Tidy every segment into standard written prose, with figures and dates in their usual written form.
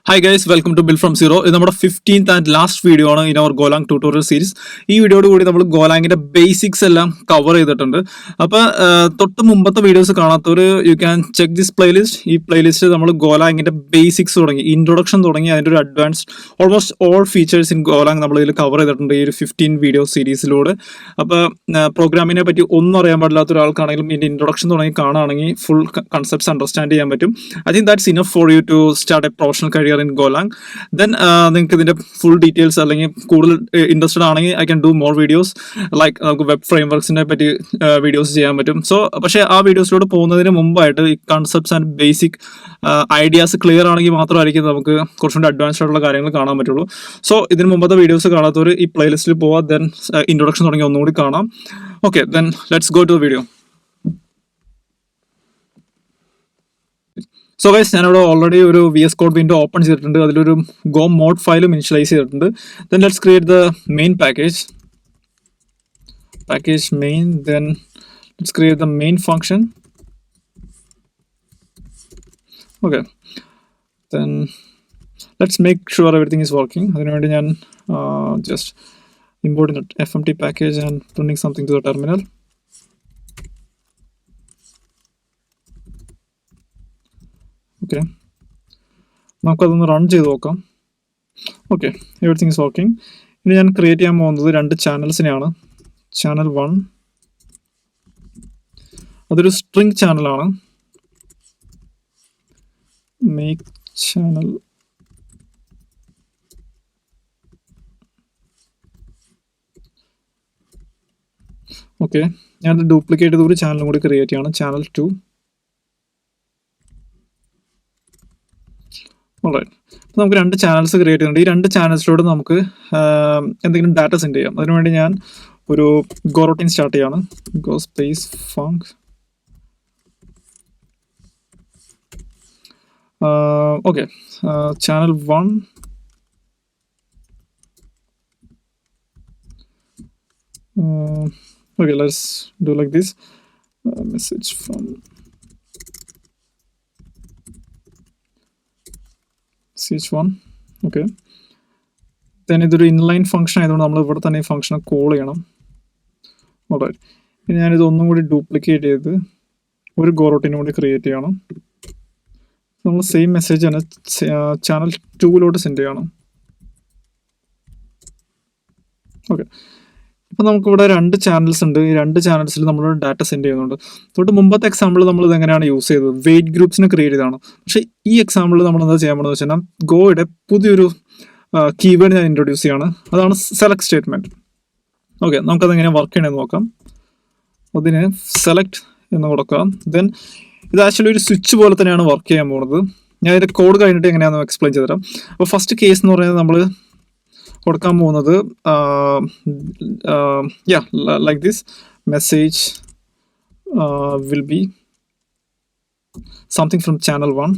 Hi guys, welcome to Build from Zero. ഇത് നമ്മുടെ 15th and last video ആണ് in our Golang tutorial series. ഈ വീഡിയോയോട് കൂടി നമ്മൾ ഗോലാങ്ങിന്റെ ബേസിക്സ് എല്ലാം കവർ ചെയ്തിട്ടുണ്ട്. അപ്പോൾ തൊട്ട് മുമ്പത്തെ വീഡിയോസ് കാണാത്തവർ you can check this playlist. ഈ പ്ലേലിസ്റ്റ് നമ്മൾ ഗോലാങ്ങിന്റെ ബേസിക്സ് തുടങ്ങി, ഇൻട്രൊഡക്ഷൻ തുടങ്ങി അതിൻ്റെ ഒരു advanced almost all features in Golang നമ്മൾ ഇതിൽ കവർ ചെയ്തിട്ടുണ്ട് ഈ ഒരു 15 വീഡിയോ സീരീസിലൂടെ. അപ്പോൾ പ്രോഗ്രാമിനെ പറ്റി ഒന്നും അറിയാൻ പാടില്ലാത്ത ഒരാൾക്കാണെങ്കിലും ഇതിൻ്റെ ഇൻട്രൊഡക്ഷൻ തുടങ്ങി കാണുകയാണെങ്കിൽ ഫുൾ കൺസെപ്റ്റ്സ് അണ്ടർസ്റ്റാൻഡ് ചെയ്യാൻ പറ്റും. I think that's enough for you to start a professional career in Golang. Then നിങ്ങൾക്ക് ഇതിന്റെ ഫുൾ ഡീറ്റെയിൽസ് അല്ലെങ്കിൽ കൂടുതൽ ഇൻട്രസ്റ്റഡ് ആണെങ്കിൽ I can do more videos like നമുക്ക് വെബ് ഫ്രെയിംവർക്സിനെ പറ്റി വീഡിയോസ് ചെയ്യാൻ പറ്റും. സോ പക്ഷേ ആ വീഡിയോസിലോട്ട് പോകുന്നതിന് മുമ്പായിട്ട് ഈ concepts and basic ideas clear ആണെങ്കിൽ മാത്രമായിരിക്കും നമുക്ക് കുറച്ചുകൂടി അഡ്വാൻസ്ഡ് ആയിട്ടുള്ള കാര്യങ്ങൾ കാണാൻ പറ്റുള്ളൂ. സോ ഇതിന് മുമ്പത്തെ വീഡിയോസ് കാണാത്തവർ ഈ പ്ലേലിസ്റ്റിൽ പോവാം. ദെൻ ഇൻട്രൊഡക്ഷൻ തുടങ്ങി ഒന്നുകൂടി കാണാം. Okay, then let's go to the video. So guys, ഞാനിവിടെ ഓൾറെഡി ഒരു VS Code വിൻഡോ ഓപ്പൺ ചെയ്തിട്ടുണ്ട്. അതിലൊരു ഗോ മോഡ് ഫയലും ഇനിഷ്യലൈസ് ചെയ്തിട്ടുണ്ട്. Then let's create the main package main. Then let's create the main function. Okay, then let's make sure everything is working. അതിനുവേണ്ടി ഞാൻ just importing FMT package and printing something to the terminal. Okay, നമുക്കതൊന്ന് run ചെയ്ത് നോക്കാം. Okay, everything is working. ഇനി ഞാൻ create ചെയ്യാൻ പോകുന്നത് 2 ചാനൽസിനെയാണ്. Channel 1 അതൊരു സ്ട്രിംഗ് ചാനലാണ്. മേക്ക് ചാനൽ ഓക്കെ, ഞാനത് ഡ്യൂപ്ലിക്കേറ്റ് ചെയ്ത് ഒരു ചാനലും കൂടി ക്രിയേറ്റ് ചെയ്യണം. ചാനൽ 2. ഓൾറൈറ്റ്, അപ്പോൾ നമുക്ക് 2 ചാനൽസ് ക്രിയേറ്റ് ചെയ്യുന്നുണ്ട്. ഈ 2 ചാനൽസിലൂടെ നമുക്ക് എന്തെങ്കിലും ഡാറ്റ സെൻഡ് ചെയ്യാം. അതിനുവേണ്ടി ഞാൻ ഒരു ഗോ റൂട്ടീൻ സ്റ്റാർട്ട് ചെയ്യാണ്. Go space funk. Okay, channel 1 okay, let's do like this. Message from ch1. Okay, then ഇതൊരു ഇൻലൈൻ ഫംഗ്ഷൻ ആയതുകൊണ്ട് നമ്മൾ ഇവിടെ തന്നെ ഈ ഫംഗ്ഷനെ കോൾ ചെയ്യണം. ഓൾറൈറ്റ്, ഇനി ഞാനിത് ഒന്നും കൂടി ഡ്യൂപ്ലിക്കേറ്റ് ചെയ്ത് ഒരു ഗോ റൂട്ടീനും കൂടി ക്രിയേറ്റ് ചെയ്യണം. നമ്മൾ സെയിം മെസ്സേജ് തന്നെ ചാനൽ 2 സെൻഡ് ചെയ്യണം. ഓക്കെ, ഇപ്പം നമുക്കിവിടെ 2 ചാനൽസ് ഉണ്ട്. ഈ 2 ചാനൽസിൽ നമ്മൾ ഡാറ്റ സെൻഡ് ചെയ്യുന്നുണ്ട്. തൊട്ട് മുമ്പത്തെ എക്സാമ്പിൾ നമ്മൾ ഇത് എങ്ങനെയാണ് യൂസ് ചെയ്തത്, വെയിറ്റ് ഗ്രൂപ്പ്സിനെ ക്രിയേറ്റ് ചെയ്തതാണ്. പക്ഷേ ഈ എക്സാമ്പിൾ നമ്മൾ എന്താ ചെയ്യാൻ പോകുന്നത് വെച്ചാൽ ഗോയുടെ പുതിയൊരു കീവേഡ് ഞാൻ ഇൻട്രൊഡ്യൂസ് ചെയ്യാണ്. അതാണ് സെലക്ട് സ്റ്റേറ്റ്മെൻറ്റ്. ഓക്കെ, നമുക്കതെങ്ങനെ വർക്ക് ചെയ്യണമെന്ന് നോക്കാം. അതിന് സെലക്ട് എന്ന് കൊടുക്കാം. ദെൻ ഇത് ആക്ച്വലി ഒരു സ്വിച്ച് പോലെ തന്നെയാണ് വർക്ക് ചെയ്യാൻ പോകുന്നത്. ഞാൻ ഇതിൻ്റെ കോഡ് കഴിഞ്ഞിട്ട് എങ്ങനെയാണെന്ന് എക്സ്പ്ലെയിൻ ചെയ്തുതരാം. അപ്പോൾ ഫസ്റ്റ് കേസ് എന്ന് പറയുന്നത് നമ്മൾ കൊടുക്കാൻ പോകുന്നത് like this message will be something from channel 1.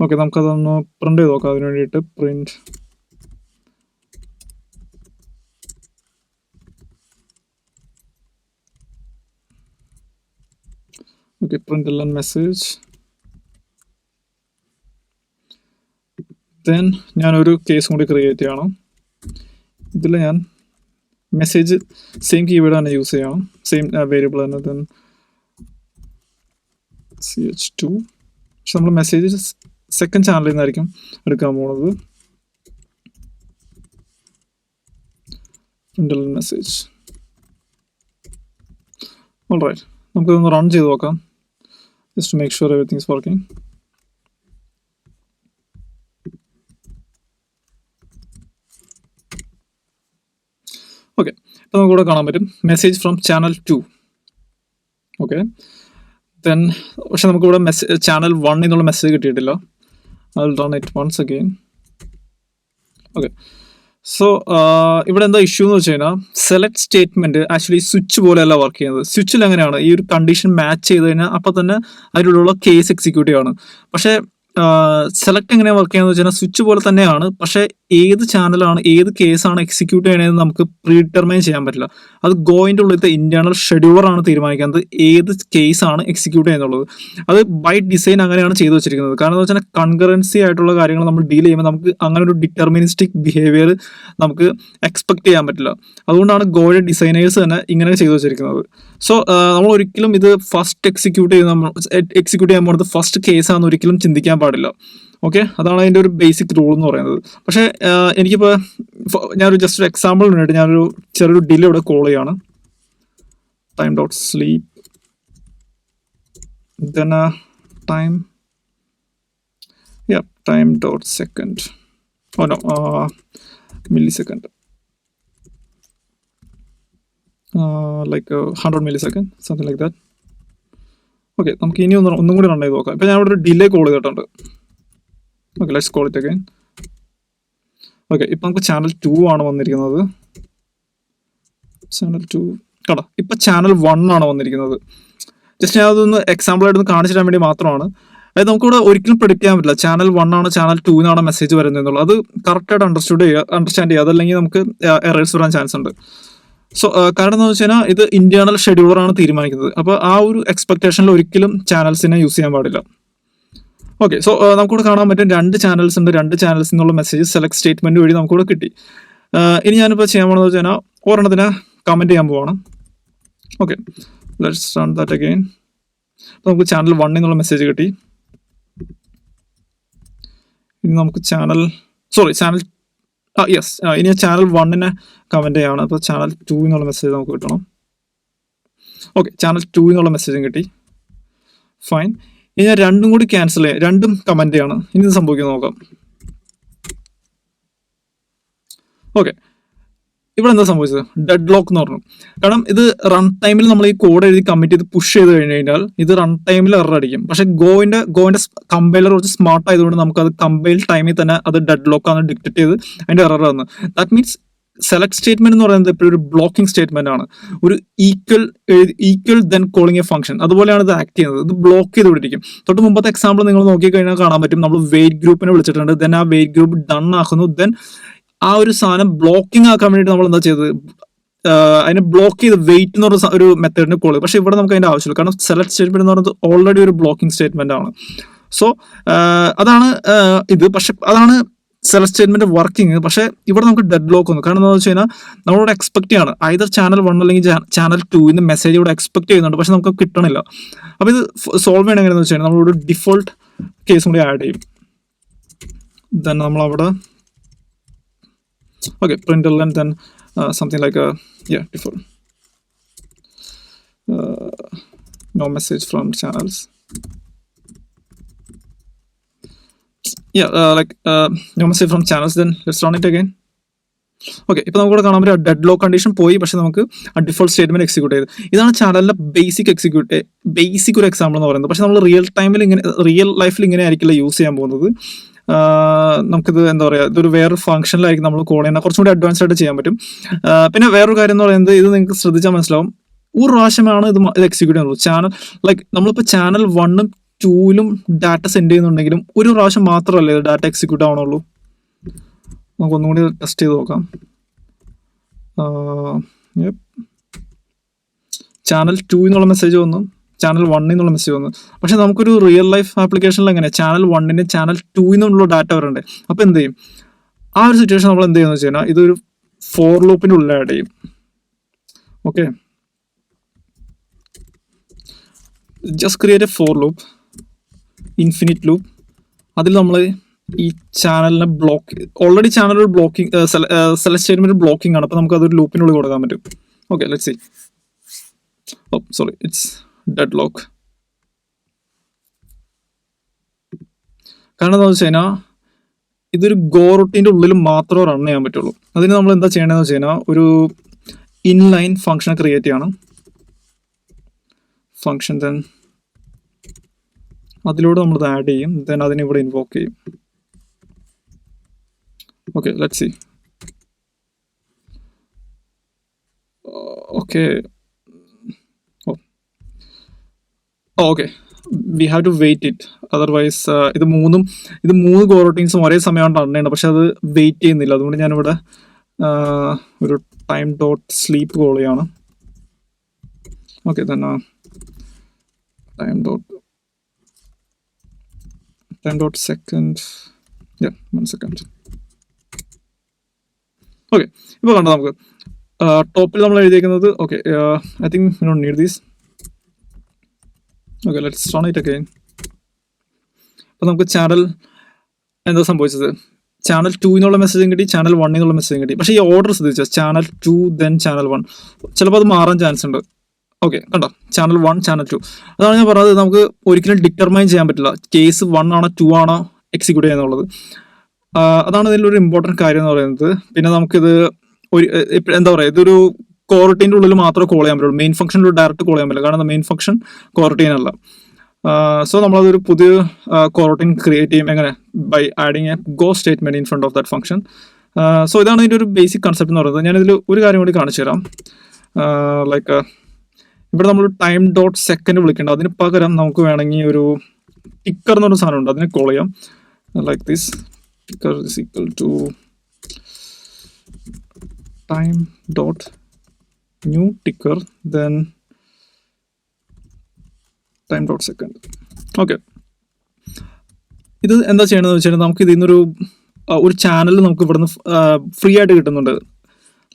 Okay, നമുക്കതൊന്ന് പ്രിന്റ് ചെയ്ത് നോക്കാം. അതിന് വേണ്ടിയിട്ട് print okay, println message. Then ഞാനൊരു കേസ് കൂടി ക്രിയേറ്റ് ചെയ്യണം. ഇതിൽ ഞാൻ മെസ്സേജ് സെയിം കീവേഡ് തന്നെ യൂസ് ചെയ്യണം, സെയിം വേരിയബിൾ തന്നെ. Then ch2. പക്ഷെ നമ്മൾ മെസ്സേജ് സെക്കൻഡ് ചാനലിൽ നിന്നായിരിക്കും എടുക്കാൻ പോകുന്നത്. println message. ഓൾറൈറ്റ്, നമുക്കിതൊന്ന് റൺ ചെയ്ത് നോക്കാം. Just to make sure everything is working. Okay, ഇപ്പോൾ നമുക്കിവിടെ കാണാൻ പറ്റും message from channel 2. Okay, then പക്ഷെ നമുക്കിവിടെ ചാനൽ 1 എന്നുള്ള മെസ്സേജ് കിട്ടിയിട്ടില്ല. I will run it once again. Okay, so ഇവിടെ എന്താ ഇഷ്യൂ എന്ന് വെച്ച് കഴിഞ്ഞാൽ സെലക്ട് സ്റ്റേറ്റ്മെന്റ് ആക്ച്വലി സ്വിച്ച് പോലെയല്ല വർക്ക് ചെയ്യുന്നത്. സ്വിച്ചിൽ എങ്ങനെയാണ് ഈ ഒരു കണ്ടീഷൻ മാച്ച് ചെയ്ത് കഴിഞ്ഞാൽ അപ്പം തന്നെ അതിലുള്ള കേസ് എക്സിക്യൂട്ടീവ് ആണ്. പക്ഷേ സെലക്ട് എങ്ങനെയാണ് വർക്ക് ചെയ്യുന്നത് വെച്ച് കഴിഞ്ഞാൽ സ്വിച്ച് പോലെ തന്നെയാണ്. പക്ഷേ ഏത് ചാനലാണ് ഏത് കേസാണ് എക്സിക്യൂട്ട് ചെയ്യണമെന്ന് നമുക്ക് പ്രീഡിറ്റർമൈൻ ചെയ്യാൻ പറ്റില്ല. അത് ഗോയിൻ്റെ ഉള്ളിലത്തെ ഇന്റേണൽ ഷെഡ്യൂളറാണ് തീരുമാനിക്കുന്നത് ഏത് കേസാണ് എക്സിക്യൂട്ട് ചെയ്യുന്നുള്ളത്. അത് ബൈ ഡിസൈൻ അങ്ങനെയാണ് ചെയ്തു വെച്ചിരിക്കുന്നത്. കാരണം എന്ന് വെച്ചാൽ കൺകറൻസി ആയിട്ടുള്ള കാര്യങ്ങൾ നമ്മൾ ഡീൽ ചെയ്യുമ്പോൾ നമുക്ക് അങ്ങനെ ഒരു ഡിറ്റർമിനിസ്റ്റിക് ബിഹേവിയർ നമുക്ക് എക്സ്പെക്ട് ചെയ്യാൻ പറ്റില്ല. അതുകൊണ്ടാണ് ഗോയുടെ ഡിസൈനേഴ്സ് തന്നെ ഇങ്ങനെ ചെയ്തു വെച്ചിരിക്കുന്നത്. സോ നമ്മൾ ഒരിക്കലും ഇത് ഫസ്റ്റ് എക്സിക്യൂട്ട് ചെയ്യാൻ പോകുന്നത് ഫസ്റ്റ് കേസാണെന്ന് ഒരിക്കലും ചിന്തിക്കാൻ പാടില്ല. ഓക്കെ, അതാണ് അതിൻ്റെ ഒരു ബേസിക് റൂൾ എന്ന് പറയുന്നത്. പക്ഷേ എനിക്കിപ്പോൾ ഞാനൊരു ജസ്റ്റ് ഒരു എക്സാമ്പിൾ വേണ്ടിയിട്ട് ഞാനൊരു ചെറിയൊരു ഡിലേ ഇവിടെ കോൾ ചെയ്യാണ്. Time dot sleep then time dot second, oh no, millisecond, like 100 millisecond, something like that. Okay, നമുക്ക് ഇനി ഒന്നും കൂടി റൺ ചെയ്ത് നോക്കാം. ഇപ്പം ഞാൻ ഇവിടെ ഒരു ഡിലേ കോൾ ചെയ്തിട്ടുണ്ട്. Okay, let's call it again. Okay, ഇപ്പം നമുക്ക് ചാനൽ 2 ആണ് വന്നിരിക്കുന്നത്. ചാനൽ 2 കടാ, ഇപ്പം ചാനൽ 1 ആണ് വന്നിരിക്കുന്നത്. ജസ്റ്റ് ഞാൻ അതൊന്ന് എക്സാമ്പിളായിട്ടൊന്ന് കാണിച്ചു തരാൻ വേണ്ടി മാത്രമാണ്. അതായത് നമുക്കിവിടെ ഒരിക്കലും പ്രെഡിക്റ്റ് ചെയ്യാൻ പറ്റില്ല ചാനൽ 1 ആണ് ചാനൽ 2 എന്നാണ് മെസ്സേജ് വരുന്നതെന്നുള്ളത്. അത് കറക്റ്റായിട്ട് അണ്ടർസ്റ്റാൻഡ് ചെയ്യുക, അതല്ലെങ്കിൽ നമുക്ക് എറേഴ്സ് വരാൻ ചാൻസ് ഉണ്ട്. സോ കാരണം എന്താണെന്ന് വെച്ച് കഴിഞ്ഞാൽ ഇത് ഇന്റേണൽ ഷെഡ്യൂളറാണ് തീരുമാനിക്കുന്നത്. അപ്പോൾ ആ ഒരു എക്സ്പെക്ടേഷനിൽ ഒരിക്കലും ചാനൽസിനെ യൂസ് ചെയ്യാൻ പാടില്ല. ഓക്കെ, സോ നമുക്കിവിടെ കാണാൻ പറ്റും 2 ചാനൽസ് ഉണ്ട്. 2 ചാനൽസിൽ നിന്നുള്ള മെസ്സേജ് സെലക്ട് സ്റ്റേറ്റ്മെന്റ് വഴി നമുക്കിവിടെ കിട്ടി. ഇനി ഞാനിപ്പോൾ ചെയ്യാൻ പോകുന്നത് വെച്ച് കഴിഞ്ഞാൽ ഒരെണ്ണത്തിന് കമന്റ് ചെയ്യാൻ പോവാണ്. Okay, let's run that again. നമുക്ക് ചാനൽ 1 എന്നുള്ള മെസ്സേജ് കിട്ടി. ഇനി നമുക്ക് ഇനി ചാനൽ 1 കമന്റ് ചെയ്യാണ്. അപ്പോൾ ചാനൽ 2 എന്നുള്ള മെസ്സേജ് നമുക്ക് കിട്ടണം. ഓക്കെ, ചാനൽ 2 എന്നുള്ള മെസ്സേജും കിട്ടി. ഫൈൻ. ഇനി ഞാൻ രണ്ടും കൂടി ക്യാൻസൽ ചെയ്യാം, രണ്ടും കമന്റ് ചെയ്യാണ്. ഇനി ഇത് സംഭവിക്കുന്നത് നോക്കാം. ഓക്കെ, ഇവിടെ എന്താ സംഭവിച്ചത്? ഡെഡ് ലോക്ക് എന്ന് പറഞ്ഞു. കാരണം ഇത് റൺ ടൈമിൽ നമ്മൾ ഈ കോഡ് എഴുതി കമ്മിറ്റ് ചെയ്ത് പുഷ് ചെയ്ത് കഴിഞ്ഞ് കഴിഞ്ഞാൽ ഇത് റൺ ടൈമിൽ എറർ അടിക്കും. പക്ഷെ ഗോയിന്റെ കമ്പൈലർ കുറച്ച് സ്മാർട്ട് ആയതുകൊണ്ട് നമുക്ക് അത് കമ്പൈൽ ടൈമിൽ തന്നെ അത് ഡെഡ് ലോക്ക് ആണ് ഡിക്റ്റേറ്റ് ചെയ്ത് അതിന്റെ എറർ വന്നു. ദാറ്റ് മീൻസ് സെലക്ട് സ്റ്റേറ്റ്മെന്റ് എന്ന് പറയുന്നത് എപ്പോഴും ഒരു ബ്ലോക്കിംഗ് സ്റ്റേറ്റ്മെന്റ് ആണ്. ഒരു equal then calling A function, അതുപോലെയാണ് ഇത് ആക്ട് ചെയ്യുന്നത്. ഇത് ബ്ലോക്ക് ചെയ്തുകൊണ്ടിരിക്കും. തൊട്ട് മുമ്പത്തെ എക്സാമ്പിൾ നിങ്ങൾ നോക്കിക്കഴിഞ്ഞാൽ കാണാൻ പറ്റും. നമ്മൾ വെയിറ്റ് ഗ്രൂപ്പിനെ വിളിച്ചിട്ടുണ്ട്. ദെൻ ആ വെയിറ്റ് ഗ്രൂപ്പ് ഡൺ ആക്കുന്നു. ദെൻ ആ ഒരു സാധനം ബ്ലോക്കിംഗ് ആക്കാൻ വേണ്ടിയിട്ട് നമ്മൾ എന്താ ചെയ്തത്? അതിനെ ബ്ലോക്ക് ചെയ്ത് വെയിറ്റ് എന്ന് പറഞ്ഞ ഒരു മെത്തേഡിന് കോൾ ചെയ്യും. പക്ഷെ ഇവിടെ നമുക്ക് അതിന്റെ ആവശ്യമില്ല. കാരണം സെലക്ട് സ്റ്റേറ്റ്മെന്റ് എന്ന് പറയുന്നത് ഓൾറെഡി ഒരു ബ്ലോക്കിംഗ് സ്റ്റേറ്റ്മെന്റ് ആണ്. സോ അതാണ് ഇത്. പക്ഷെ അതാണ് സെലക്ട് സ്റ്റേറ്റ്മെന്റ് വർക്കിംഗ്. പക്ഷെ ഇവിടെ നമുക്ക് ഡെഡ് ലോക്ക് വന്നു. കാരണം എന്താണെന്ന് വെച്ച് കഴിഞ്ഞാൽ നമ്മളോട് എക്സ്പെക്ട് ചെയ്യാണ് ഐദർ ചാനൽ 1 അല്ലെങ്കിൽ ചാനൽ 2 മെസ്സേജ് ഇവിടെ എക്സ്പെക്ട് ചെയ്യുന്നുണ്ട്. പക്ഷെ നമുക്ക് കിട്ടണില്ല. അപ്പോൾ ഇത് സോൾവ് ചെയ്യണം എങ്ങനെയാണെന്ന് വെച്ച് കഴിഞ്ഞാൽ നമ്മളൊരു ഡിഫോൾട്ട് കേസും കൂടി ആഡ് ചെയ്യും. ദെൻ നമ്മളവിടെ okay, println then something like default no message from channels, no message from channels. Then let's run it again. Okay, ഇപ്പൊ നമുക്കിവിടെ കാണാൻ പറ്റും ഡെഡ് ലോക്ക് കണ്ടീഷൻ പോയി. പക്ഷെ നമുക്ക് ആ ഡിഫോൾട്ട് സ്റ്റേറ്റ്മെന്റ് എക്സിക്യൂട്ട് ചെയ്ത്. ഇതാണ് ചാനലിന്റെ ബേസിക് ഒരു എക്സാമ്പിൾ എന്ന് പറയുന്നത്. പക്ഷെ നമ്മൾ റിയൽ ലൈഫിൽ ഇങ്ങനെ ആയിരിക്കില്ല യൂസ് ചെയ്യാൻ പോകുന്നത്. നമുക്കിത് എന്താ പറയുക, ഇതൊരു വേറൊരു ഫംഗ്ഷനിലായിരിക്കും നമ്മൾ കോൾ ചെയ്യുന്നത്. കുറച്ചും കൂടി അഡ്വാൻസ്ഡ് ആയിട്ട് ചെയ്യാൻ പറ്റും. പിന്നെ വേറൊരു കാര്യം എന്ന് പറയുന്നത്, ഇത് നിങ്ങൾക്ക് ശ്രദ്ധിച്ചാൽ മനസ്സിലാവും, ഒരു പ്രാവശ്യമാണ് ഇത് എക്സിക്യൂട്ട് ചെയ്യുന്നത്. ചാനൽ നമ്മളിപ്പോൾ ചാനൽ 1 2 ഡാറ്റ സെൻഡ് ചെയ്യുന്നുണ്ടെങ്കിലും ഒരു പ്രാവശ്യം മാത്രമല്ലേ ഇത് ഡാറ്റ എക്സിക്യൂട്ട് ആവണുള്ളൂ. നമുക്ക് ഒന്നും കൂടി ടെസ്റ്റ് ചെയ്ത് നോക്കാം. ചാനൽ 2 എന്നുള്ള മെസ്സേജ് വന്നു, ചാനൽ 1 എന്നുള്ള മെസ്സേജ് വന്നു. പക്ഷെ നമുക്കൊരു റിയൽ ലൈഫ് ആപ്ലിക്കേഷനിൽ എങ്ങനെ ചാനൽ 1 ചാനൽ 2 എന്നുള്ള ഡാറ്റ വരണ്ടേ? അപ്പോൾ എന്ത് ചെയ്യും? ആ ഒരു സിറ്റുവേഷൻ നമ്മൾ എന്ത് ചെയ്യുന്നത് വെച്ച് കഴിഞ്ഞാൽ ഇതൊരു ഫോർ ലൂപ്പിൻ്റെ ഉള്ളിൽ ആഡ് ചെയ്യും. Okay, just create a for loop, infinite loop. അതിൽ നമ്മൾ ഈ ചാനലിനെ ഓൾറെഡി ചാനൽ ഒരു ബ്ലോക്കിംഗ് സെലക്ട് സ്റ്റേറ്റ്മെന്റ് ബ്ലോക്കിംഗ് ആണ്. അപ്പോൾ നമുക്ക് അതൊരു ലൂപ്പിനുള്ളിൽ കൊടുക്കാൻ പറ്റും. Okay, let's see. Sorry, it's deadlock. കാരണം എന്താണെന്ന് വെച്ച് കഴിഞ്ഞാൽ ഇതൊരു ഗോ റൂട്ടിൻ്റെ ഉള്ളിൽ മാത്രമേ റൺ ചെയ്യാൻ പറ്റുള്ളൂ. അതിന് നമ്മൾ എന്താ ചെയ്യണമെന്ന് വെച്ച് കഴിഞ്ഞാൽ ഒരു ഇൻലൈൻ ഫംഗ്ഷൻ ക്രിയേറ്റ് ചെയ്യണം. ഫംഗ്ഷൻ ദെൻ അതിലൂടെ നമ്മൾ ആഡ് ചെയ്യും. ദെൻ അതിനെ ഇവിടെ ഇൻവോക്ക് ചെയ്യും. Okay, let's see. Okay, we have to wait it. Otherwise ഇത് മൂന്ന് കോറോട്ടീൻസും ഒരേ സമയമാണ് റൺ ചെയ്യേണ്ടത്, പക്ഷെ അത് വെയിറ്റ് ചെയ്യുന്നില്ല. അതുകൊണ്ട് ഞാനിവിടെ ഒരു ടൈം ഡോട്ട് സ്ലീപ്പ് കോൾ ചെയ്യാണ്. ഓക്കെ, തന്നെ time dot second 1 second. Okay, ഇപ്പോൾ കണ്ടോ നമുക്ക് ടോപ്പിൽ നമ്മൾ എഴുതിയിരിക്കുന്നത്. Okay, I think you don't need these. Okay, let's run it again. അപ്പോൾ നമുക്ക് ചാനൽ എന്താ സംഭവിച്ചത്, ചാനൽ 2 എന്നുള്ള മെസ്സേജും കിട്ടി, ചാനൽ 1 എന്നുള്ള മെസ്സേജും കിട്ടി. പക്ഷേ ഈ ഓർഡർ ശ്രദ്ധിച്ചാൽ ചാനൽ 2 ദെൻ ചാനൽ 1, ചിലപ്പോൾ അത് മാറാൻ ചാൻസ് ഉണ്ട്. ഓക്കെ, കണ്ടോ, ചാനൽ 1 ചാനൽ 2. അതാണ് ഞാൻ പറഞ്ഞത്, നമുക്ക് ഒരിക്കലും ഡിറ്റർമൈൻ ചെയ്യാൻ പറ്റില്ല കേസ് 1 ആണോ 2 ആണോ എക്സിക്യൂട്ട് ചെയ്യുന്നുള്ളത്. അതാണ് ഇതിലൊരു ഇമ്പോർട്ടൻറ്റ് കാര്യം എന്ന് പറയുന്നത്. പിന്നെ നമുക്കിത് എന്താ പറയുക, ഇതൊരു കോറട്ടീൻ്റെ ഉള്ളിൽ മാത്രമേ കോൾ ചെയ്യാൻ പറ്റുള്ളൂ. മെയിൻ ഫംഗ്ഷനിൽ ഡയറക്റ്റ് കോൾ ചെയ്യാൻ പറ്റില്ല, കാരണം മെയിൻ ഫംഗ്ഷൻ കോറട്ടീൻ അല്ല. സോ നമ്മളതൊരു പുതിയ കോറട്ടീൻ ക്രിയേറ്റ് ചെയ്യും. എങ്ങനെ? By adding a go statement in front of that function. So ഇതാണ് ഇതിൻ്റെ ഒരു ബേസിക് കൺസെപ്റ്റ് എന്ന് പറയുന്നത്. ഞാനിതിൽ ഒരു കാര്യം കൂടി കാണിച്ചു തരാം. ലൈക്ക് ഇവിടെ നമ്മൾ ടൈം ഡോട്ട് സെക്കൻഡ് വിളിക്കേണ്ട, അതിന് പകരം നമുക്ക് വേണമെങ്കിൽ ഒരു ടിക്കർ എന്ന് പറഞ്ഞ സാധനമുണ്ട്, അതിനെ കോൾ ചെയ്യാം. Like this ticker is equal to time dot new ticker then time dot second. Okay, ഇത് എന്താ ചെയ്യണമെന്ന് വെച്ചാൽ നമുക്ക് ഇതിൽ നിന്നൊരു ചാനൽ നമുക്ക് ഇവിടുന്ന് ഫ്രീ ആയിട്ട് കിട്ടുന്നുണ്ട്.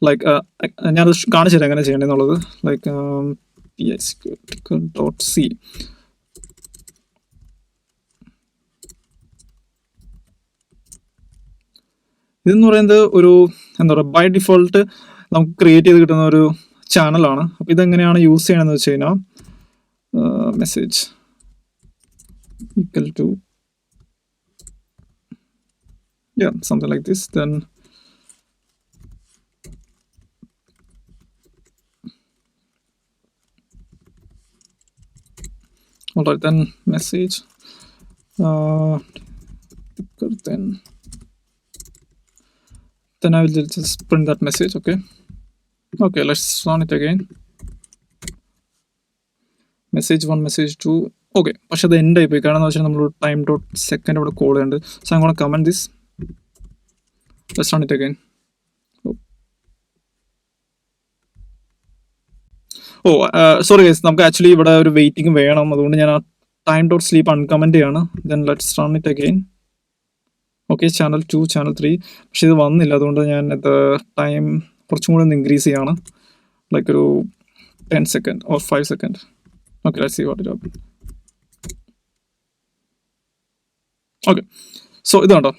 ലൈക്ക് ഞാനത് കാണിച്ചു തരാം എങ്ങനെ ചെയ്യണമെന്നുള്ളത്. Like ticker dot C. ഇതെന്ന് പറയുന്നത് ഒരു എന്താ പറയുക, ബൈ ഡിഫോൾട്ട് നമുക്ക് ക്രിയേറ്റ് ചെയ്ത് കിട്ടുന്ന ഒരു ചാനലാണ്. അപ്പോൾ ഇതെങ്ങനെയാണ് യൂസ് ചെയ്യണമെന്ന് വെച്ച് കഴിഞ്ഞാൽ message equal to something like this, then alright, then message then I will just print that message. Okay, let's run it again. Message 1 message 2. Okay, പക്ഷെ അത് എൻഡ് ആയിപ്പോയി, കാരണം എന്ന് വെച്ചാൽ നമ്മൾ ടൈം ഡോട്ട് സെക്കൻഡ് ഇവിടെ കോൾ ചെയ്യുന്നുണ്ട്. So I gonna comment this. Let's run it again. Sorry guys, നമുക്ക് ആക്ച്വലി ഇവിടെ ഒരു വെയിറ്റിംഗ് വേണം, അതുകൊണ്ട് ഞാൻ ആ ടൈം ഡോട്ട് സ്ലീപ്പ് അൺകമന്റ് ചെയ്യാണ്. Then let's run it again. Okay, channel 2 channel 3, പക്ഷെ ഇത് വന്നില്ല. അതുകൊണ്ട് ഞാൻ ടൈം കുറച്ചും കൂടി ഒന്ന് ഇൻക്രീസ് ചെയ്യാണ്, ലൈക്ക് ഒരു 10 second or 5 second. Okay, let's see what it happened. Okay, so ഇത് കണ്ടോ,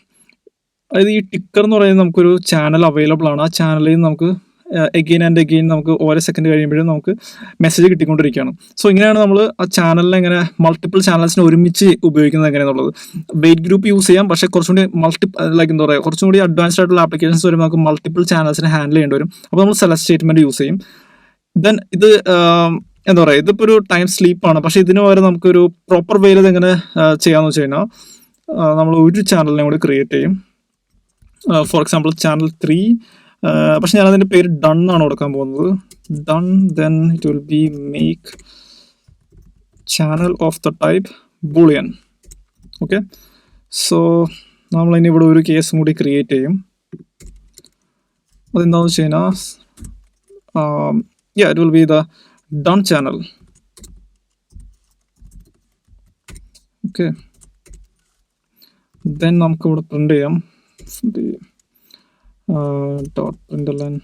അതായത് ഈ ടിക്കർ എന്ന് പറയുന്നത് നമുക്കൊരു ചാനൽ അവൈലബിൾ ആണ്. ആ ചാനലിൽ നിന്ന് നമുക്ക് എഗെയിൻ ആൻഡ് എഗെയിൻ നമുക്ക് ഓരോ സെക്കൻഡ് കഴിയുമ്പോഴും നമുക്ക് മെസ്സേജ് കിട്ടിക്കൊണ്ടിരിക്കുകയാണ്. സോ ഇങ്ങനെയാണ് നമ്മൾ ആ ചാനലിനെ എങ്ങനെ മൾട്ടിപ്പിൾ ചാനൽസിനെ ഒരുമിച്ച് ഉപയോഗിക്കുന്നത് എങ്ങനെയാണെന്നുള്ളത്. വെയിറ്റ് ഗ്രൂപ്പ് യൂസ് ചെയ്യാം, പക്ഷേ കുറച്ചും കൂടി ലൈക്ക് എന്താ പറയുക, കുറച്ചും കൂടി അഡ്വാൻസ്ഡ് ആയിട്ടുള്ള ആപ്ലിക്കേഷൻസ് വരുമ്പോൾ നമുക്ക് മൾട്ടിപ്പിൾ ചാനൽസിനെ ഹാൻഡിൽ ചെയ്യേണ്ടി വരും. അപ്പോൾ നമ്മൾ സെലക്ട് സ്റ്റേറ്റ്മെന്റ് യൂസ് ചെയ്യും. ദെൻ ഇത് എന്താ പറയുക, ഇതിപ്പോൾ ഒരു ടൈം സ്ലീപ്പാണ്, പക്ഷേ ഇതിന് പകരം നമുക്കൊരു പ്രോപ്പർ വേയിൽ ഇതെങ്ങനെ ചെയ്യാമെന്ന് വെച്ച് കഴിഞ്ഞാൽ നമ്മൾ ഒരു ചാനലിനെ കൂടി ക്രിയേറ്റ് ചെയ്യും. ഫോർ എക്സാമ്പിൾ ചാനൽ 3, പക്ഷെ ഞാനതിൻ്റെ പേര് ഡൺ ആണ് കൊടുക്കാൻ പോകുന്നത്. Done, then it will be make channel of the type Boolean. Okay, so നമ്മളിനി ഇവിടെ ഒരു കേസും കൂടി ക്രിയേറ്റ് ചെയ്യും. അതെന്താണെന്ന് വെച്ച് കഴിഞ്ഞാൽ it will be the done channel. Okay, then നമുക്ക് ഇവിടെ പ്രിന്റ് ചെയ്യാം dot println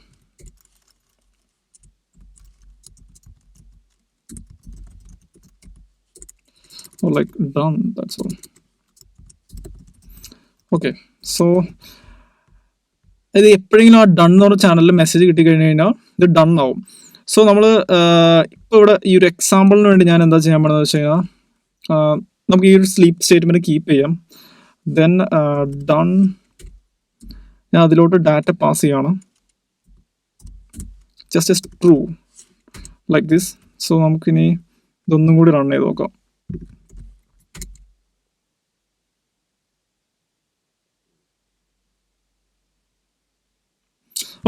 or like done, that's all. Okay, so ഇത് എപ്പോഴെങ്കിലും ആ ഡൺ എന്ന് പറഞ്ഞ ചാനലിൽ മെസ്സേജ് കിട്ടിക്കഴിഞ്ഞ് കഴിഞ്ഞാൽ ഇത് ഡൺ ആവും. സോ നമ്മൾ ഇപ്പോൾ ഇവിടെ ഈ ഒരു എക്സാമ്പിളിന് വേണ്ടി ഞാൻ എന്താ ചെയ്യാൻ പോകുന്നത് വെച്ച് കഴിഞ്ഞാൽ നമുക്ക് ഈ ഒരു സ്ലീപ്പ് സ്റ്റേറ്റ്മെന്റ് കീപ്പ് ചെയ്യാം. ദെൻ ഡൺ, ഞാൻ അതിലോട്ട് ഡാറ്റ പാസ് ചെയ്യാണ്, just true like this. So നമുക്കിനി ഇതൊന്നും കൂടി റൺ ചെയ്ത് നോക്കാം.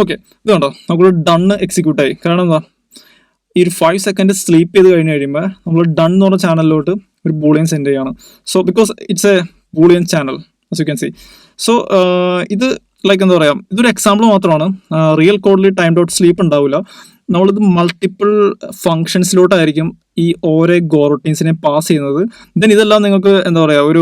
ഓക്കെ, ഇത് കണ്ടോ, നമുക്ക് ഡണ്ണ് എക്സിക്യൂട്ട് ആയി. കാരണം എന്താ, ഈ ഒരു 5 സെക്കൻഡ് സ്ലീപ്പ് ചെയ്ത് കഴിഞ്ഞ് കഴിയുമ്പോൾ നമ്മൾ ഡൺ എന്ന് പറഞ്ഞ ചാനലിലോട്ട് ഒരു ബൂളിയൻ സെൻഡ് ചെയ്യാണ്. So because it's A Boolean channel as you can see. So ഇത് ലൈക്ക് എന്താ പറയുക, ഇതൊരു എക്സാമ്പിൾ മാത്രമാണ്. റിയൽ കോഡിൽ ടൈം ഡോട്ട് സ്ലീപ്പ് ഉണ്ടാവില്ല. നമ്മളിത് മൾട്ടിപ്പിൾ ഫങ്ഷൻസിലോട്ടായിരിക്കും ഈ ഓരോ ഗോറോട്ടീൻസിനെ പാസ് ചെയ്യുന്നത്. ദെൻ ഇതെല്ലാം നിങ്ങൾക്ക് എന്താ പറയുക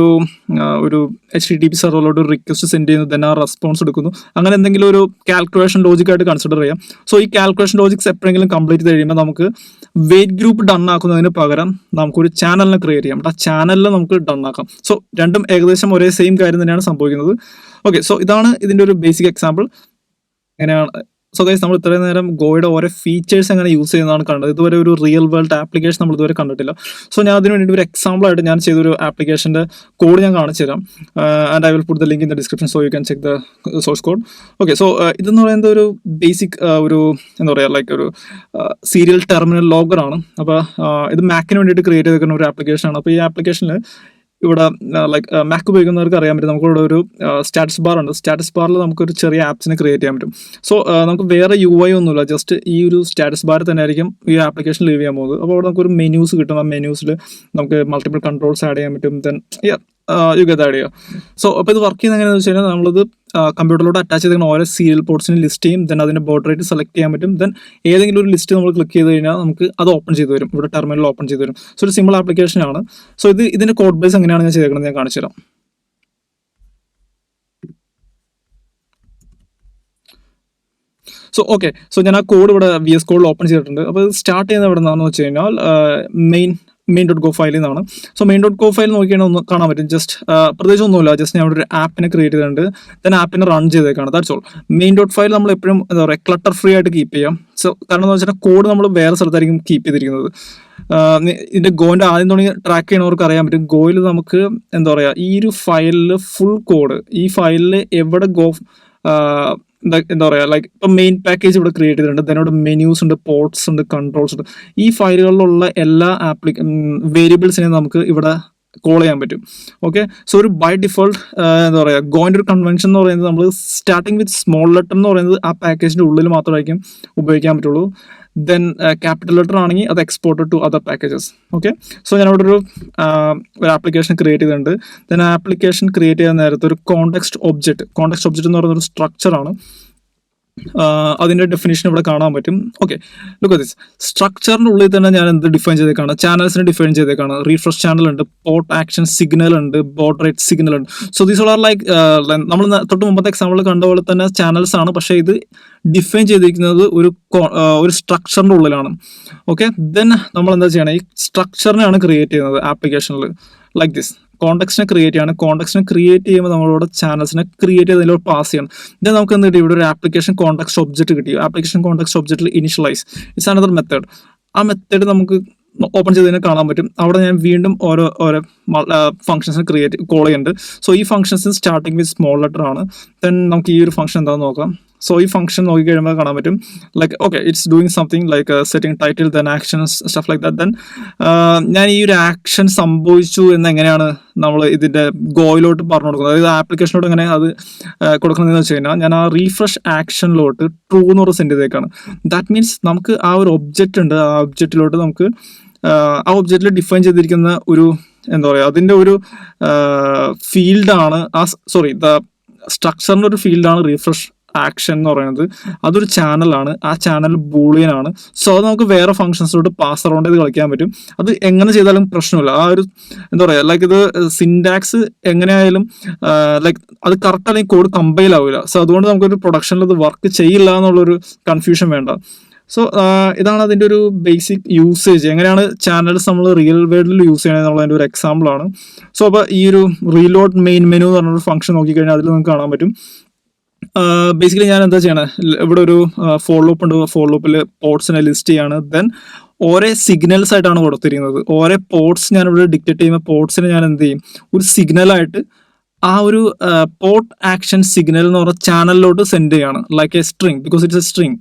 ഒരു HTTP സെർവറിലോട്ട് ഒരു റിക്വസ്റ്റ് സെൻഡ് ചെയ്യുന്നു, ദെൻ ആ റെസ്പോൺസ് എടുക്കുന്നു. അങ്ങനെ എന്തെങ്കിലും ഒരു കാൽക്കുലേഷൻ ലോജിക്കായിട്ട് കൺസിഡർ ചെയ്യാം. സോ ഈ കാൽക്കുലേഷൻ ലോജിക്സ് എപ്പോഴെങ്കിലും കംപ്ലീറ്റ് ചെയ്ത് കഴിയുമ്പോൾ നമുക്ക് വെയിറ്റ് ഗ്രൂപ്പ് ഡൺ ആക്കുന്നതിന് പകരം നമുക്കൊരു ചാനലിനെ ക്രിയേറ്റ് ചെയ്യാം. ആ ചാനലിൽ നമുക്ക് ഡൺ ആക്കാം. സോ രണ്ടും ഏകദേശം ഒരേ സെയിം കാര്യം തന്നെയാണ് സംഭവിക്കുന്നത്. ഓക്കെ, സോ ഇതാണ് ഇതിൻ്റെ ഒരു ബേസിക് എക്സാമ്പിൾ. എങ്ങനെയാണ് സോ ഗൈസ്, നമ്മൾ ഇത്രയും നേരം ഗോയുടെ ഓരോ ഫീച്ചേഴ്സ് എങ്ങനെ യൂസ് ചെയ്യുന്നതാണ് കണ്ടത്. ഇതുവരെ ഒരു റിയൽ വേൾഡ് ആപ്ലിക്കേഷൻ നമ്മൾ ഇതുവരെ കണ്ടിട്ടില്ല. സോ ഞാൻ അതിന് വേണ്ടി ഒരു എക്സാമ്പിൾ ആയിട്ട് ഞാൻ ചെയ്തൊരു ആപ്ലിക്കേഷൻ്റെ കോഡ് ഞാൻ കാണിച്ചു തരാം. And I will put the link in the description so you can check the source code. Okay, so ഇതെന്ന് പറയുന്നത് ഒരു ബേസിക് ഒരു എന്താ പറയുക ലൈക്ക് ഒരു സീരിയൽ ടെർമിനൽ ലോഗറാണ്. അപ്പോൾ ഇത് മാക്കിന് വേണ്ടിയിട്ട് ക്രിയേറ്റ് ചെയ്തിരിക്കുന്ന ഒരു ആപ്ലിക്കേഷനാണ്. അപ്പോൾ ഈ ആപ്ലിക്കേഷനിൽ ഇവിടെ ലൈക്ക് മാക്ക് ഉപയോഗിക്കുന്നവർക്ക് അറിയാൻ പറ്റും, നമുക്കിവിടെ ഒരു സ്റ്റാറ്റസ് ബാർ ഉണ്ട്. സ്റ്റാറ്റസ് ബാറിൽ നമുക്കൊരു ചെറിയ ആപ്സിനെ ക്രിയേറ്റ് ചെയ്യാൻ പറ്റും. സോ നമുക്ക് വേറെ UI ഒന്നുമില്ല, ജസ്റ്റ് ഈ ഒരു സ്റ്റാറ്റസ് ബാർ തന്നെ ആയിരിക്കും ഈ ആപ്ലിക്കേഷൻ ലീവ് ചെയ്യാൻ പോകുന്നത്. അപ്പോൾ അവിടെ നമുക്കൊരു മെനൂസ് കിട്ടും. ആ മെനൂസിൽ നമുക്ക് മൾട്ടിപ്പിൾ കൺട്രോൾസ് ആഡ് ചെയ്യാൻ പറ്റും. ദെൻ യു ഗെറ്റ് ആഡ് ചെയ്യുക. സോ അപ്പോൾ ഇത് വർക്ക് ചെയ്യുന്നത് എങ്ങനെയാണെന്ന് വെച്ച് കഴിഞ്ഞാൽ നമ്മളിത് കമ്പ്യൂട്ടറിലോട്ട് അറ്റാച്ച് ചെയ്തിരിക്കുന്ന ഓരോ സീരിയൽ പോർട്സിന് ലിസ്റ്റ് ചെയ്യും. ദെൻ അതിൻ്റെ ബോർഡർ റേറ്റ് സെലക്ട് ചെയ്യാൻ പറ്റും. ദെൻ ഏതെങ്കിലും ഒരു ലിസ്റ്റ് നമ്മൾ ക്ലിക്ക് ചെയ്ത് കഴിഞ്ഞാൽ നമുക്ക് അത് ഓപ്പൺ ചെയ്ത് വരും, ഇവിടെ ടെർമിനൽ ഓപ്പൺ ചെയ്ത് വരും. സോ ഒരു സിമ്പിൾ ആപ്ലിക്കേഷനാണ്. സോ ഇതിൻ്റെ കോഡ് ബേസ് എങ്ങനെയാണ് ഞാൻ ചെയ്തേക്കുന്നത് ഞാൻ കാണിച്ചു തരാം. സോ ഓക്കെ, സോ ഞാൻ ആ കോഡ് ഇവിടെ VS കോഡിൽ ഓപ്പൺ ചെയ്തിട്ടുണ്ട്. അപ്പോൾ ഇത് സ്റ്റാർട്ട് ചെയ്യുന്നത് എവിടെ നിന്നാണെന്ന് വെച്ച് കഴിഞ്ഞാൽ മെയിൻ.ഗോ ഫയലിൽ നിന്നാണ്. സോ മെയിൻ.ഗോ ഫയൽ നോക്കിയാൽ ഒന്ന് കാണാൻ പറ്റും. ജസ്റ്റ് പ്രത്യേകിച്ച് ഒന്നുമില്ല, ജസ്റ്റ് ഞാൻ ഇവിടെ ഒരു ആപ്പിനെ ക്രിയേറ്റ് ചെയ്തിട്ടുണ്ട്. ദെൻ ആപ്പിനെ റൺ ചെയ്തേക്കാണ്. That's all. മെയിൻ.ഫയൽ നമ്മൾ എപ്പോഴും എന്താ പറയുക ക്ലട്ടർ ഫ്രീ ആയിട്ട് കീപ്പ് ചെയ്യാം. സോ കാരണം എന്ന് വെച്ചാൽ കോഡ് നമ്മൾ വേറെ സ്ഥലത്തായിരിക്കും കീപ്പ് ചെയ്തിരിക്കുന്നത്. ഇതിൻ്റെ ഗോൻ്റെ ആദ്യം തുടങ്ങി ട്രാക്ക് ചെയ്യണവർക്ക് അറിയാൻ പറ്റും. ഗോയിൽ നമുക്ക് എന്താ പറയുക ഈ ഒരു ഫയലിൽ ഫുൾ കോഡ് ഈ ഫയലിൽ എവിടെ എന്താ പറയുക ലൈക്ക് ഇപ്പം മെയിൻ പാക്കേജ് ഇവിടെ ക്രിയേറ്റ് ചെയ്തിട്ടുണ്ട്. ദെൻ ഇവിടെ മെനൂസ് ഉണ്ട്, പോർട്സ് ഉണ്ട്, കൺട്രോൾസ് ഉണ്ട്. ഈ ഫയലുകളിലുള്ള എല്ലാ വേരിയബിൾസിനെയും നമുക്ക് ഇവിടെ കോൾ ചെയ്യാൻ പറ്റും. ഓക്കെ, സോ ഒരു ബൈ ഡിഫോൾട്ട് എന്താ പറയുക ഗോയിൻ്റെ ഒരു കൺവെൻഷൻ എന്ന് പറയുന്നത് നമ്മൾ സ്റ്റാർട്ടിങ് വിത്ത് സ്മോൾ ലെറ്റർ എന്ന് പറയുന്നത് ആ പാക്കേജിൻ്റെ ഉള്ളിൽ മാത്രമായിരിക്കും ഉപയോഗിക്കാൻ പറ്റുള്ളൂ. ദെൻ ക്യാപിറ്റൽ ലെറ്റർ ആണെങ്കിൽ അത് exported to other packages. Okay, so ഞാനിവിടെ ഒരു ആപ്ലിക്കേഷൻ ക്രിയേറ്റ് ചെയ്തിട്ടുണ്ട്. ദെൻ ആപ്ലിക്കേഷൻ ക്രിയേറ്റ് ചെയ്യാൻ നേരത്തെ ഒരു കോണ്ടെക്സ്റ്റ് ഒബ്ജക്റ്റ് എന്ന് പറയുന്ന ഒരു സ്ട്രക്ചറാണ്. അതിൻ്റെ ഡെഫിനേഷൻ ഇവിടെ കാണാൻ പറ്റും. Okay, look at this. സ്ട്രക്ചറിൻ്റെ ഉള്ളിൽ തന്നെ ഞാൻ എന്ത് ഡിഫൈൻ ചെയ്തേക്കാണ്, ചാനൽസിനെ ഡിഫൈൻ ചെയ്തേക്കാണ്. റീഫ്രഷ് ചാനൽ ഉണ്ട്, പോർട്ട് ആക്ഷൻ സിഗ്നൽ ഉണ്ട്, ബോർഡ് റേറ്റ് സിഗ്നൽ ഉണ്ട്. സോ ദീസ് ആർ ലൈക്ക് നമ്മൾ തൊട്ട് മുമ്പത്തെ എക്സാമ്പിൾ കണ്ട പോലെ തന്നെ ചാനൽസ് ആണ്, പക്ഷേ ഇത് ഡിഫൈൻ ചെയ്തിരിക്കുന്നത് ഒരു സ്ട്രക്ചറിൻ്റെ ഉള്ളിലാണ്. ഓക്കെ, ദെൻ നമ്മൾ എന്താ ചെയ്യണം, ഈ സ്ട്രക്ചറിനെയാണ് ക്രിയേറ്റ് ചെയ്യുന്നത് ആപ്ലിക്കേഷനിൽ ലൈക്ക് ദിസ്. കോണ്ടെക്സ്റ്റിനെ ക്രിയേറ്റ് ചെയ്യണം. കോണ്ടെക്സ്റ്റിനെ ക്രിയേറ്റ് ചെയ്യുമ്പോൾ നമ്മളിവിടെ ചാനൽസിനെ ക്രിയേറ്റ് ചെയ്തതിലൂടെ പാസ് ചെയ്യണം. ഇത് നമുക്ക് എന്ത് കിട്ടി, ഇവിടെ ഒരു ആപ്ലിക്കേഷൻ കോണ്ടെക്സ്റ്റ് ഒബ്ജക്റ്റ് കിട്ടി. ആപ്ലിക്കേഷൻ കോണ്ടെക്സ്റ്റ് ഒബ്ജക്റ്റിൽ ഇനിഷ്യലൈസ് ഇറ്റ്സ് അനദർ മെത്തേഡ്. ആ മെത്തേഡ് നമുക്ക് ഓപ്പൺ ചെയ്തതിനെ കാണാൻ പറ്റും. അവിടെ ഞാൻ വീണ്ടും ഓരോ ഫംഗ്ഷൻസിന് കോൾ ചെയ്യുന്നുണ്ട്. സോ ഈ functions starting with small letter ആണ്. ദെൻ നമുക്ക് ഈ ഒരു ഫംഗ്ഷൻ എന്താണെന്ന് നോക്കാം. സോ ഈ ഫംഗ്ഷൻ നോക്കി കഴിയുമ്പോൾ കാണാൻ പറ്റും like okay it's doing something like setting title then actions stuff like that. Then ഞാൻ ഈ ഒരു ആക്ഷൻ സംഭവിച്ചു എന്ന് എങ്ങനെയാണ് നമ്മൾ ഇതിൻ്റെ ഗോയിലോട്ട് പറഞ്ഞു കൊടുക്കുന്നത്, അതായത് ആപ്ലിക്കേഷനോട് എങ്ങനെ അത് കൊടുക്കുന്നതെന്ന് വെച്ച് കഴിഞ്ഞാൽ ഞാൻ ആ റീഫ്രഷ് ആക്ഷനിലോട്ട് ട്രൂ എന്ന് പറഞ്ഞ് സെൻഡ് ചെയ്തേക്കാണ്. ദാറ്റ് മീൻസ് നമുക്ക് ആ ഒരു ഒബ്ജക്റ്റ് ഉണ്ട്, ആ ഒബ്ജക്റ്റിലോട്ട് നമുക്ക് ആ ഒബ്ജക്റ്റിൽ ഡിഫൈൻ ചെയ്തിരിക്കുന്ന ഒരു എന്താ പറയുക അതിൻ്റെ ഒരു ഫീൽഡാണ് ദ സ്ട്രക്ചറിൻ്റെ ഒരു ഫീൽഡാണ് റീഫ്രഷ് ആക്ഷൻ എന്ന് പറയുന്നത്. അതൊരു ചാനലാണ്, ആ ചാനൽ ബൂളിയൻ ആണ്. സോ അത് നമുക്ക് വേറെ ഫംഗ്ഷൻസിലോട്ട് പാസ് അറൗണ്ട് ചെയ്ത് കളിക്കാൻ പറ്റും. അത് എങ്ങനെ ചെയ്താലും പ്രശ്നമില്ല. ആ ഒരു എന്താ പറയുക ലൈക്ക് ഇത് സിൻടാക്സ് എങ്ങനെയായാലും ലൈക്ക് അത് കറക്റ്റ് അല്ലെങ്കിൽ കോഡ് കമ്പൈൽ ആവില്ല. സോ അതുകൊണ്ട് നമുക്കൊരു പ്രൊഡക്ഷനിൽ അത് വർക്ക് ചെയ്യില്ല എന്നുള്ളൊരു കൺഫ്യൂഷൻ വേണ്ട. സോ ഇതാണ് അതിൻ്റെ ഒരു ബേസിക് യൂസേജ്. എങ്ങനെയാണ് ചാനൽസ് നമ്മൾ റിയൽ വേൾഡിൽ യൂസ് ചെയ്യണത് എന്നുള്ളതിൻ്റെ ഒരു എക്സാമ്പിളാണ്. സോ അപ്പോൾ ഈ ഒരു റീലോഡ് മെയിൻ മെനു എന്ന് പറഞ്ഞൊരു ഫംഗ്ഷൻ നോക്കിക്കഴിഞ്ഞാൽ അതിൽ നിങ്ങൾക്ക് കാണാൻ പറ്റും. ബേസിക്കലി ഞാൻ എന്താ ചെയ്യണേ, ഇവിടെ ഒരു ഫോർ ലൂപ്പ് ഉണ്ട്. ഫോർ ലൂപ്പിൽ പോർട്സിനെ ലിസ്റ്റ് ചെയ്യാണ്. ദെൻ ഓരോ സിഗ്നൽസ് ആയിട്ടാണ് കൊടുത്തിരിക്കുന്നത്. ഓരോ പോർട്സ് ഞാൻ ഇവിടെ ഡിക്റ്റേറ്റ് ചെയ്യുമ്പോൾ പോർട്സിനെ ഞാൻ എന്ത് ചെയ്യും, ഒരു സിഗ്നലായിട്ട് ആ ഒരു പോർട്ട് ആക്ഷൻ സിഗ്നൽ എന്ന് പറഞ്ഞ ചാനലിലോട്ട് സെൻഡ് ചെയ്യാണ് like A string, because it's A string.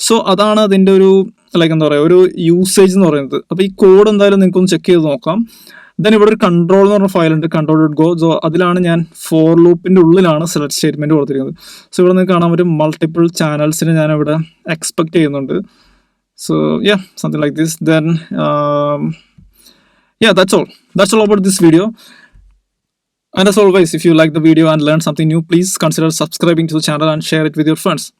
So അതാണ് അതിൻ്റെ ഒരു ലൈക്ക് എന്താ പറയുക ഒരു യൂസേജ് എന്ന് പറയുന്നത്. അപ്പോൾ ഈ കോഡ് എന്തായാലും നിങ്ങൾക്കൊന്ന് ചെക്ക് ചെയ്ത് നോക്കാം. ദെൻ ഇവിടെ ഒരു കൺട്രോൾ എന്ന് പറഞ്ഞ ഫയലുണ്ട്, control.go. സോ അതിലാണ് ഞാൻ ഫോർ ലൂപ്പിൻ്റെ ഉള്ളിലാണ് സെലക്ട് സ്റ്റേറ്റ്മെൻറ്റ് കൊടുത്തിരിക്കുന്നത്. സോ ഇവിടെ നിങ്ങൾക്ക് കാണാൻ പറ്റും മൾട്ടിപ്പിൾ ചാനൽസിനെ ഞാൻ ഇവിടെ എക്സ്പെക്ട് ചെയ്യുന്നുണ്ട്. So something like this. Then yeah, that's all about this video. And as always, if you like the video and learn something new, please consider subscribing to the channel and share it with your friends.